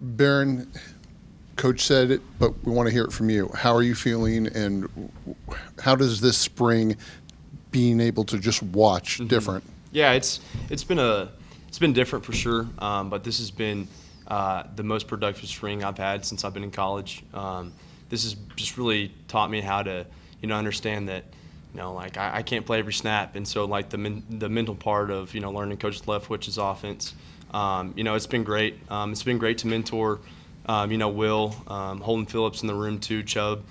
Behren, Coach said it, but we want to hear it from you. How are you feeling, and how does this spring being able to just watch different? Yeah, it's been different for sure, but this has been the most productive spring I've had since I've been in college. This has just really taught me how to understand that like I can't play every snap, and so like the mental part of learning Coach Leftwich's offense. It's been great. It's been great to mentor. Will, Holden Phillips in the room too, Chubb.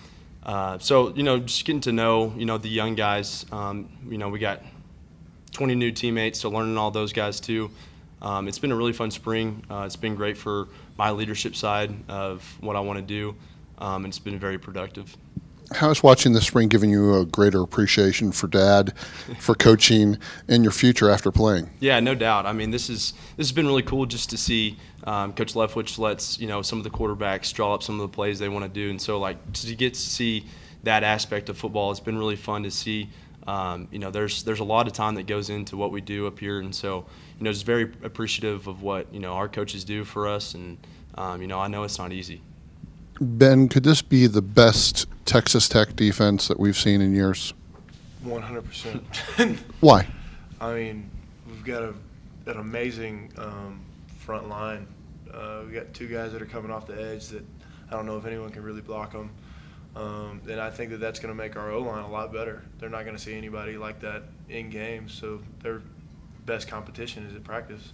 So just getting to know the young guys. We got 20 new teammates, so learning all those guys too. It's been a really fun spring. It's been great for my leadership side of what I want to do, and it's been very productive. How is watching this spring giving you a greater appreciation for Dad, for coaching, and your future after playing? Yeah, no doubt. I mean, this has been really cool just to see Coach Leftwich lets some of the quarterbacks draw up some of the plays they want to do, and so like to get to see that aspect of football, it's been really fun to see. There's a lot of time that goes into what we do up here, and so just very appreciative of what our coaches do for us, and I know it's not easy. Ben, could this be the best Texas Tech defense that we've seen in years? 100%. Why? I mean, we've got an amazing front line. We got two guys that are coming off the edge that I don't know if anyone can really block them. And I think that's going to make our O-line a lot better. They're not going to see anybody like that in games, so their best competition is at practice.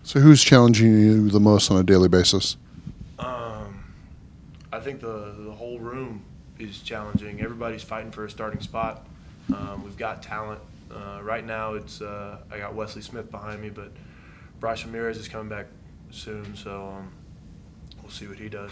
So who's challenging you the most on a daily basis? I think the whole room is challenging. Everybody's fighting for a starting spot. We've got talent. Right now, I got Wesley Smith behind me, but Bryce Ramirez is coming back soon, so we'll see what he does.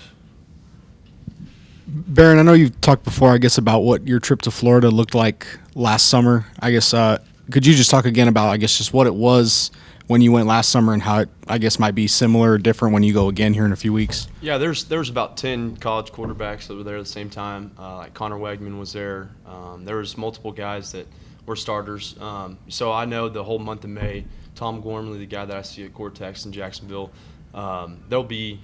Behren, I know you've talked before, I guess, about what your trip to Florida looked like last summer. I guess could you just talk again about, I guess, just what it was when you went last summer and how it, I guess, might be similar or different when you go again here in a few weeks? Yeah, there's about 10 college quarterbacks that were there at the same time. Like Connor Wegman was there. There was multiple guys that were starters. So I know the whole month of May, Tom Gormley, the guy that I see at Cortex in Jacksonville, there'll be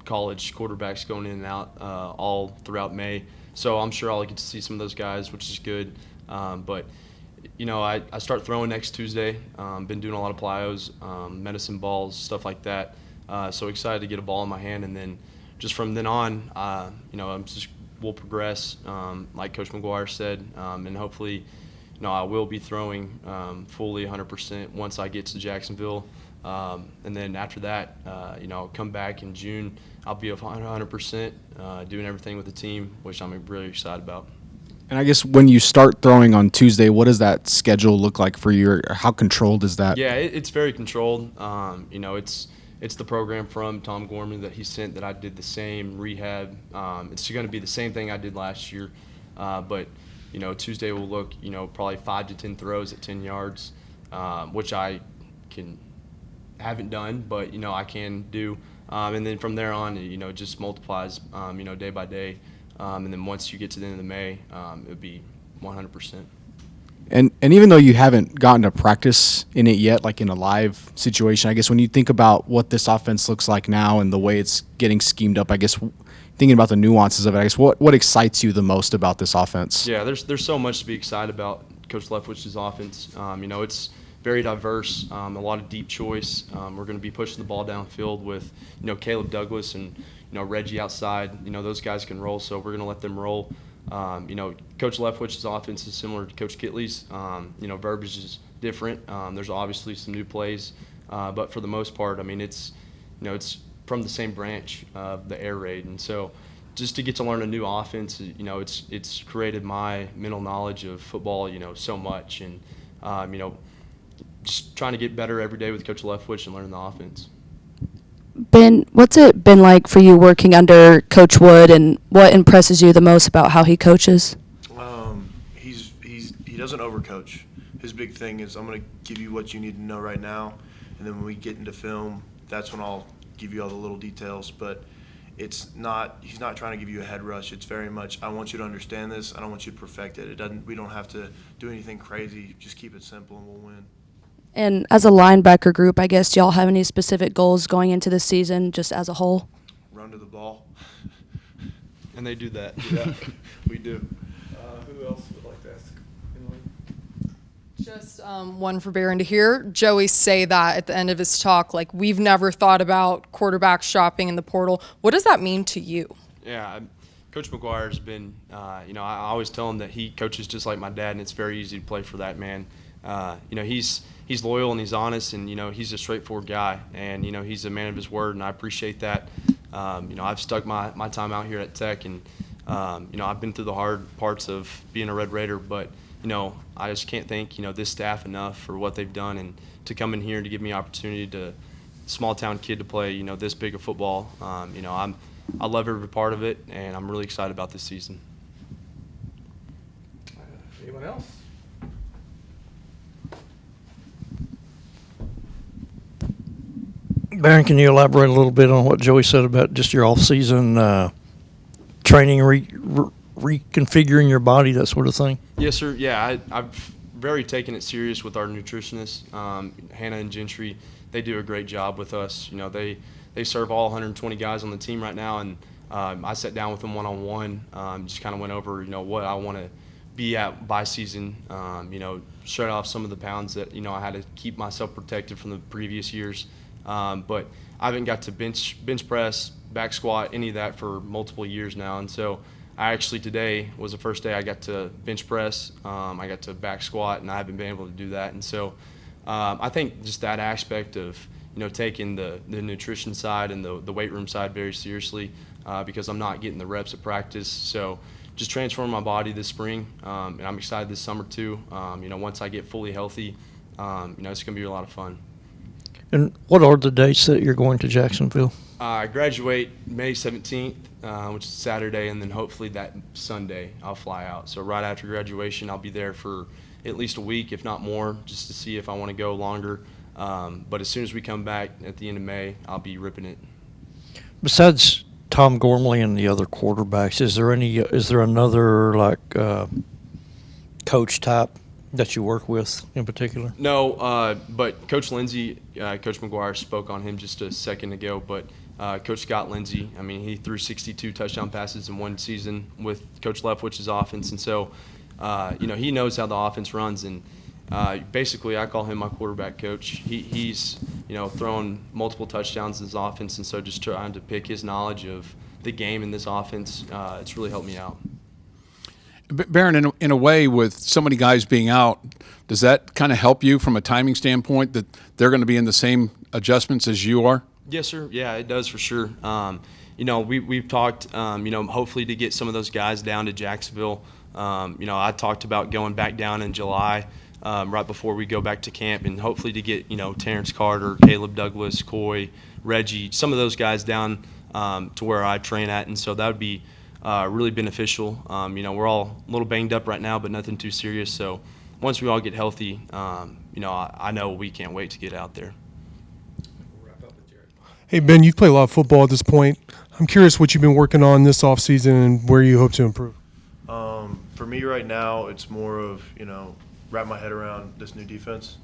college quarterbacks going in and out all throughout May. So I'm sure I'll get to see some of those guys, which is good. But I start throwing next Tuesday. Been doing a lot of plyos, medicine balls, stuff like that. So excited to get a ball in my hand, and then just from then on, we'll progress, like Coach McGuire said, and hopefully, I will be throwing fully 100% once I get to Jacksonville, and then after that, I'll come back in June. I'll be 100%, doing everything with the team, which I'm really excited about. And I guess when you start throwing on Tuesday, what does that schedule look like for you? Or how controlled is that? Yeah, it's very controlled. It's the program from Tom Gorman that he sent that I did the same rehab. It's going to be the same thing I did last year, but Tuesday will look probably 5 to 10 throws at 10 yards, which I haven't done, but I can do. And then from there on, it just multiplies, day by day. And then once you get to the end of the May, it would be 100%. And even though you haven't gotten to practice in it yet, like in a live situation, I guess when you think about what this offense looks like now and the way it's getting schemed up, I guess thinking about the nuances of it, I guess what excites you the most about this offense? Yeah, there's so much to be excited about Coach Leftwich's offense. It's very diverse, a lot of deep choice. We're going to be pushing the ball downfield with Caleb Douglas and Reggie outside. Those guys can roll, so we're going to let them roll. Coach Leftwich's offense is similar to Coach Kitley's. Verbiage is different. There's obviously some new plays, but for the most part, I mean, it's from the same branch of the air raid, and so just to get to learn a new offense, it's created my mental knowledge of football, so much, and just trying to get better every day with Coach Leftwich and learning the offense. Ben, what's it been like for you working under Coach Wood, and what impresses you the most about how he coaches? He doesn't overcoach. His big thing is, I'm going to give you what you need to know right now, and then when we get into film, that's when I'll give you all the little details. But he's not trying to give you a head rush. It's very much, I want you to understand this. I don't want you to perfect it. We don't have to do anything crazy. Just keep it simple, and we'll win. And as a linebacker group, I guess, do y'all have any specific goals going into this season just as a whole? run to the ball. And they do that. Yeah, we do. Who else would like to ask? Emily? Just one for Behren to hear Joey say that at the end of his talk, like, we've never thought about quarterback shopping in the portal. What does that mean to you? Yeah, Coach McGuire's been, I always tell him that he coaches just like my dad, and it's very easy to play for that man. He's loyal and he's honest, and he's a straightforward guy, and he's a man of his word, and I appreciate that. I've stuck my time out here at Tech, and I've been through the hard parts of being a Red Raider, but I just can't thank this staff enough for what they've done, and to come in here and to give me opportunity to small town kid to play this big of football. I love every part of it, and I'm really excited about this season. Anyone else? Behren, can you elaborate a little bit on what Joey said about just your off-season training, reconfiguring your body, that sort of thing? Yes, sir. Yeah, I've very taken it serious with our nutritionists, Hannah and Gentry. They do a great job with us. They serve all 120 guys on the team right now, and I sat down with them one-on-one, just kind of went over, what I want to be at by season, shut off some of the pounds that, I had to keep myself protected from the previous years. But I haven't got to bench press, back squat, any of that for multiple years now. And so I actually, today was the first day I got to bench press, I got to back squat, and I haven't been able to do that. And so I think just that aspect of, taking the nutrition side and the weight room side very seriously, because I'm not getting the reps at practice. So just transforming my body this spring, and I'm excited this summer too. Once I get fully healthy, it's going to be a lot of fun. And what are the dates that you're going to Jacksonville? I graduate May 17th, which is Saturday, and then hopefully that Sunday I'll fly out. So right after graduation, I'll be there for at least a week, if not more, just to see if I want to go longer. But as soon as we come back at the end of May, I'll be ripping it. Besides Tom Gormley and the other quarterbacks, is there another coach type that you work with in particular? No, but Coach Lindsey, Coach McGuire spoke on him just a second ago, but Coach Scott Lindsey, he threw 62 touchdown passes in one season with Coach Leftwich's offense, and so, he knows how the offense runs, and basically I call him my quarterback coach. He's, thrown multiple touchdowns in his offense, and so just trying to pick his knowledge of the game in this offense, it's really helped me out. Behren, in a way, with so many guys being out, does that kind of help you from a timing standpoint that they're going to be in the same adjustments as you are? Yes, sir. Yeah, it does for sure. We've talked, hopefully to get some of those guys down to Jacksonville. I talked about going back down in July, right before we go back to camp, and hopefully to get, Terrence Carter, Caleb Douglas, Coy, Reggie, some of those guys down to where I train at, and so that would be really beneficial. We're all a little banged up right now, but nothing too serious. So once we all get healthy, I know we can't wait to get out there. Hey, Ben, you've played a lot of football at this point. I'm curious what you've been working on this offseason and where you hope to improve. For me right now, it's more of, wrap my head around this new defense.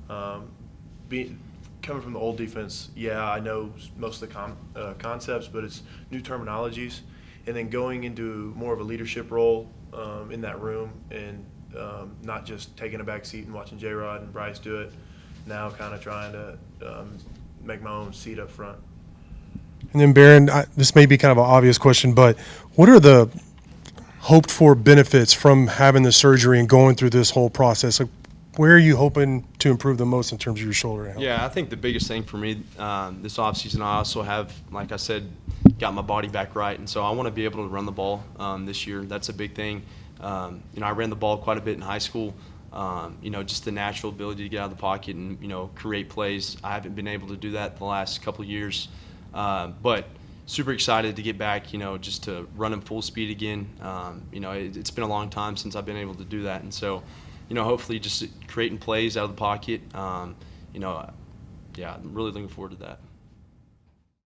Coming from the old defense, I know most of the concepts, but it's new terminologies. And then going into more of a leadership role in that room, and not just taking a back seat and watching J-Rod and Bryce do it. Now kind of trying to make my own seat up front. And then, Behren, this may be kind of an obvious question, but what are the hoped-for benefits from having the surgery and going through this whole process? Like, where are you hoping to improve the most in terms of your shoulder health? Yeah, I think the biggest thing for me this offseason, I also have, like I said, got my body back right, and so I want to be able to run the ball this year. That's a big thing. I ran the ball quite a bit in high school. Just the natural ability to get out of the pocket and, create plays. I haven't been able to do that the last couple of years. But super excited to get back, just to run in full speed again. It's been a long time since I've been able to do that. And so, hopefully just creating plays out of the pocket. I'm really looking forward to that.